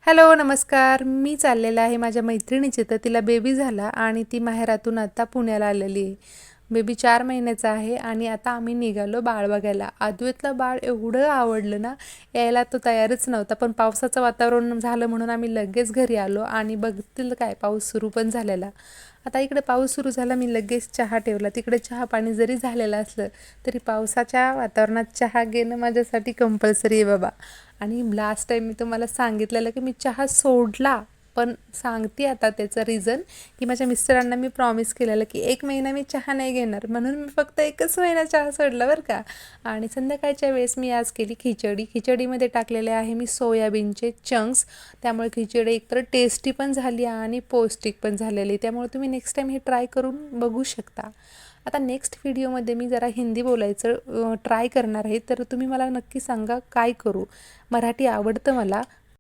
Hello, नमस्कार. मी चाललेलं आहे माझ्या मैत्रिणीची, तर तिला बेबी झाला आणि ती माहेरातून आता पुण्याला आलेली आहे. बेबी 4 महिन्याचा आहे आणि आता आम्ही निघालो बाळ बघायला. अद्वैतला बाळ एवढं आवडलं ना, यायला तो तयारच नव्हता. पण पावसाचं वातावरण झालं म्हणून आम्ही लगेच घरी आलो आणि बघतील काय पाऊस सुरू पण झालेला. आता इकडे पाऊस सुरू झाला, मी लगेच चहा ठेवला. तिकडे चहा-पाणी जरी झालेलं असलं, तरी पावसाच्या वातावरणात चहा घेणं माझ्यासाठी कंपल्सरी आहे बाबा. आणि लास्ट टाईम मी तुम्हाला सांगितलेलं की मी चहा सोडला, पण सांगते आता त्याचं रिझन की माझ्या मिस्टरांना मी प्रॉमिस केलेलं की 1 महिना मी चहा नाही घेणार, म्हणून मी फक्त 1च महिना चहा सोडला बरं का. आणि संध्याकाळच्या वेळेस मी आज केली खिचडी. खिचडीमध्ये टाकलेले आहे मी सोयाबीनचे चंक्स. त्यामुळे खिचडी एकतर टेस्टी पण झाली आणि पौष्टिक पण झालेली. त्यामुळे तुम्ही नेक्स्ट टाईम हे ट्राय करून बघू शकता. आता नेक्स्ट व्हिडिओमध्ये मी जरा हिंदी बोलायचं ट्राय करणार आहे, तर तुम्ही मला नक्की सांगा काय करू. मराठी आवडतं मला,